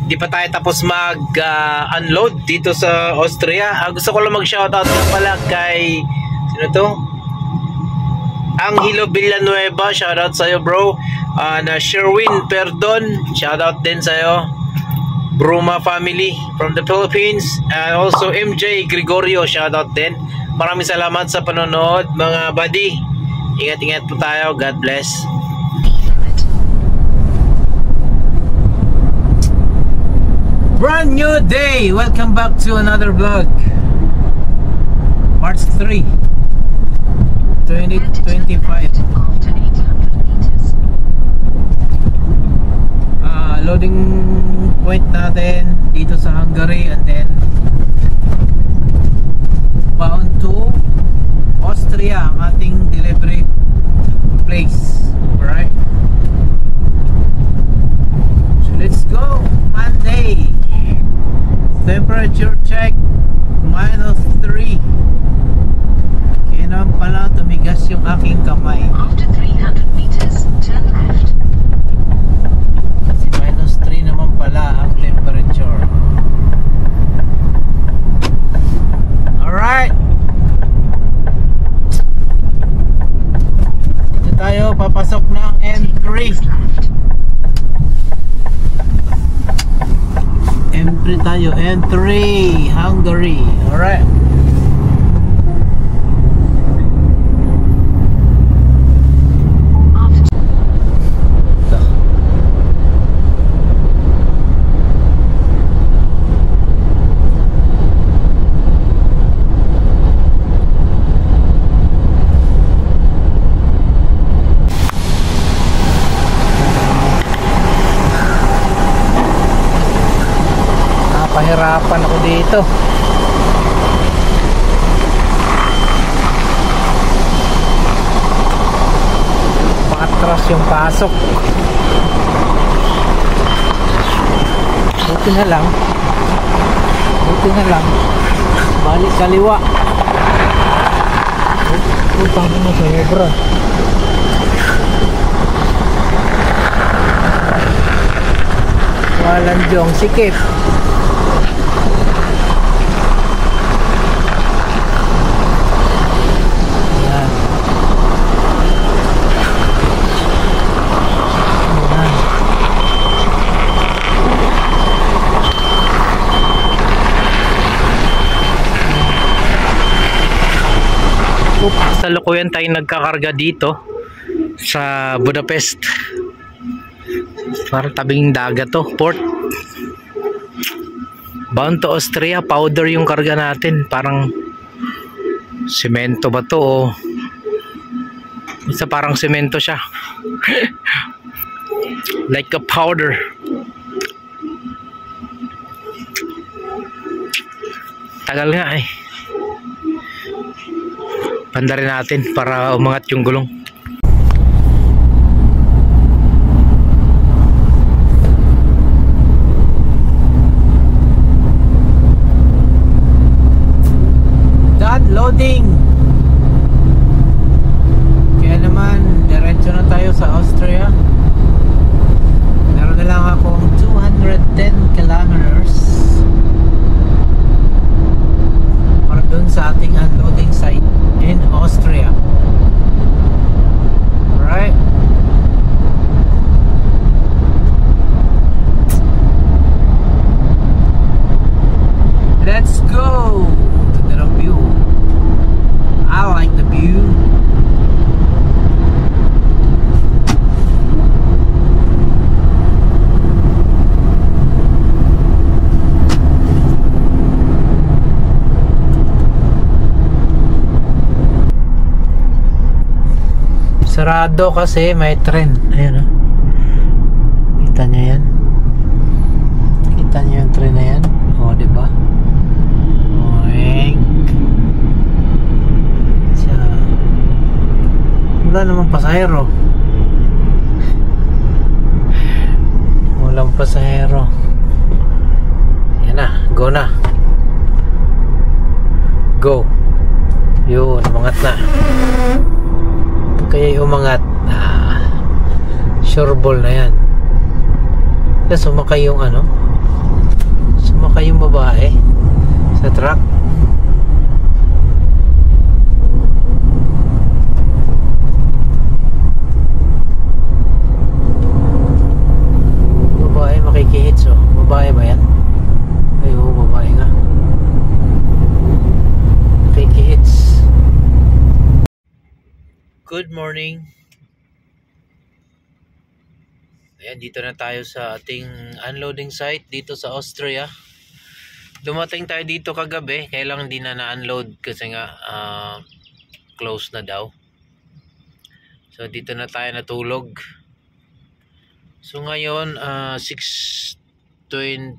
Di pa tayo tapos mag-unload dito sa Austria. Gusto ko lang mag-shoutout nga pala kay sino to? Angelo Villanueva, shoutout sa'yo bro. Na Sherwin Perdon, shoutout din sa'yo. Bruma family from the Philippines. And also MJ Gregorio, shoutout din. Maraming salamat sa panonood mga buddy. Ingat-ingat po tayo. God bless. Brand new day. Welcome back to another vlog. March 3 2025. Loading point natin dito sa Hungary, and then bound to Austria ang ating delivery place. Alright, so let's go. Monday, temperature check -3. Kaya naman pala tumigas yung aking kamay. After 300 meters, turn left. -3 naman pala ang temperature. Alright, dito tayo papasok ng M3. M3 tayo, M3 Hungary. Alright, pahirapan ako dito. Patras yung pasok. Buti na lang balik kaliwa. Utang mo sa hebra. Walang jong sikip. Salukuyan tayo nagkakarga dito sa Budapest. Parang tabing dagat to, port. Bound to Austria, powder yung karga natin. Parang semento ba to o isa parang semento siya. Like a powder. Tagal nga eh. Pandarin natin para umangat yung gulong. Done loading. Kaya naman diretso na tayo sa Austria. Meron na lang akong 210 kilometers para dun sa ating unloading site in Austria. Right? Let's go to the view. I like the view. Sarado kasi may tren. Ayan o. Kita nyo yan? Kita nyo yung tren na yan? O, diba? Oink. Siya. Wala namang pasahero. Walang pasahero. Yan na. Go na. Go. Yun. Umangat na. Kaya umangat, sure ball na yan. Tapos sumakay yung ano, Sumakay yung babae sa truck. Babae makikihits oh. Babae ba yan? Ay oo, babae nga. Makikihits. Good morning. Ayan, dito na tayo sa ating unloading site dito sa Austria. Dumating tayo dito kagabi, kaya lang hindi na na-unload kasi nga close na daw. So dito na tayo natulog. So ngayon 6:21,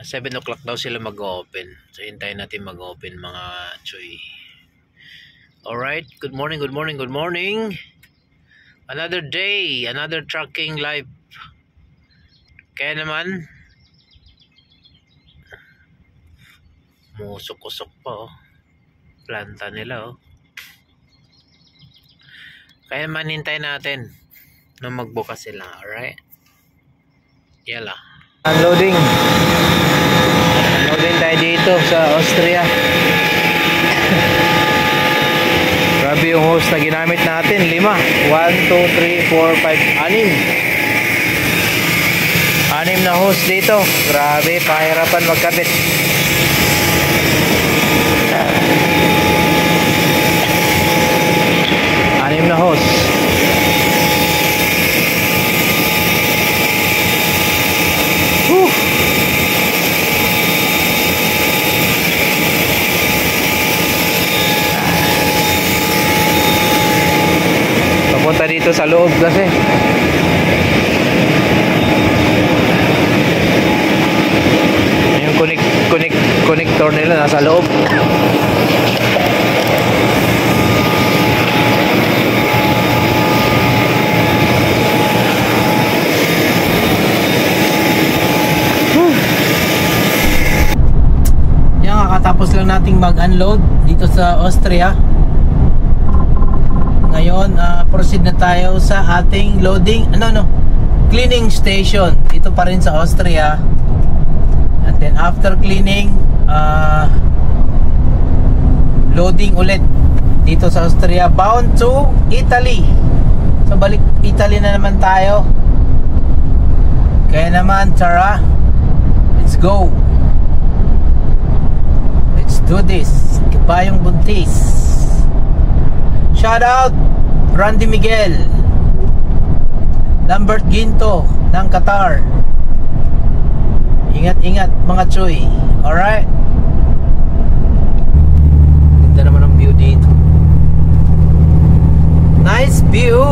7 o'clock daw sila mag-open. So hintayin natin mag-open mga choy. Alright, good morning, good morning, good morning. Another day, another trucking life. Kaya naman musok-usok pa oh. Planta nila oh. Kaya naman hintayin natin na magbukas sila. Alright, yala. Unloading tayo dito sa Austria. Grabe yung hose na ginamit natin, 5. 1, 2, 3, 4, 5, 6 na hose dito. Grabe, pahirapan magkabit. Anim na hose. Whew. Papunta dito sa loob kasi yung connector nila nasa loob. Yan, kakatapos lang nating mag-unload dito sa Austria. Ngayon, proceed na tayo sa ating loading, cleaning station. Dito pa rin sa Austria. And then after cleaning, loading ulit dito sa Austria, bound to Italy. So balik Italy na naman tayo. Kaya naman, tara, let's go. Let's do this. Kabayong buntis. Shout out Randy Miguel, Lambert Ginto ng Qatar. Ingat-ingat mga choy. Alright. Ganda naman ang view dito. Nice view.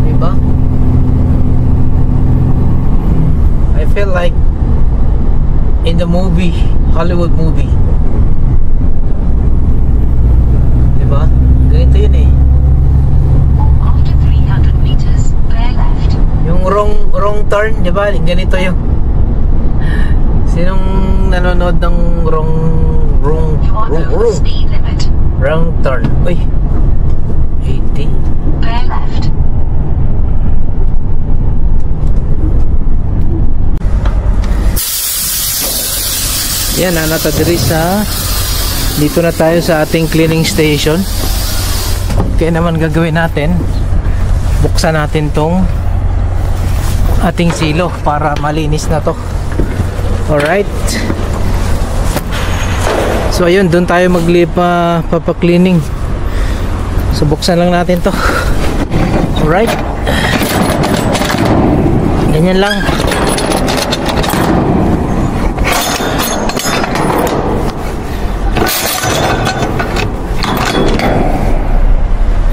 Diba? I feel like in the movie, Hollywood movie. Diba? Ganito yun eh. After 300 meters, bear left. Yung wrong turn, diba? Ganito yung sinong nanonood ng You are over speed limit. wrong turn. Uy, 80. Bear left. Yan, natadiri sa dito na tayo sa ating cleaning station. Kaya naman gagawin natin, buksan natin tong ating silo para malinis na to. Alright, so ayun, doon tayo papaklining. So buksan lang natin to. Alright, ganyan lang.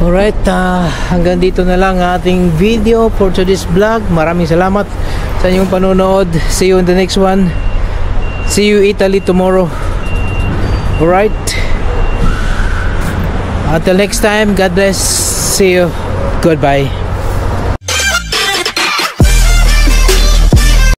Alright, hanggang dito na lang ating video for today's vlog. Maraming salamat sa inyong panonood. See you in the next one. See you Italy tomorrow. Alright, until next time, God bless. See you. Goodbye.